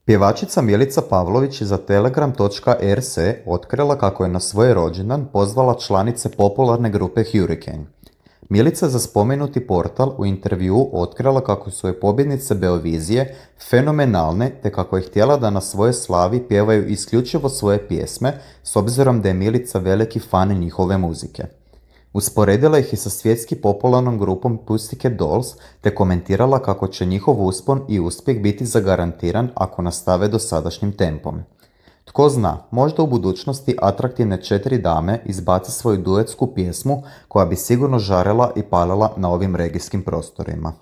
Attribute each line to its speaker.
Speaker 1: Pjevačica Milica Pavlović je za Telegram.rs otkrila kako je na svoj rođendan pozvala članice popularne grupe Hurricane. Milica za spomenuti portal u intervjuu otkrila kako su joj pobjednice Beovizije fenomenalne te kako je htjela da na svojoj slavi pjevaju isključivo svoje pjesme s obzirom da je Milica veliki fan njihove muzike. Usporedila ih je sa svjetski popularnom grupom Pussycat Dolls te komentirala kako će njihov uspon i uspjeh biti zagarantiran ako nastave dosadašnjim tempom. Tko zna, možda u budućnosti atraktivne 4 dame izbace svoju duetsku pjesmu koja bi sigurno žarela i palila na ovim regijskim prostorima.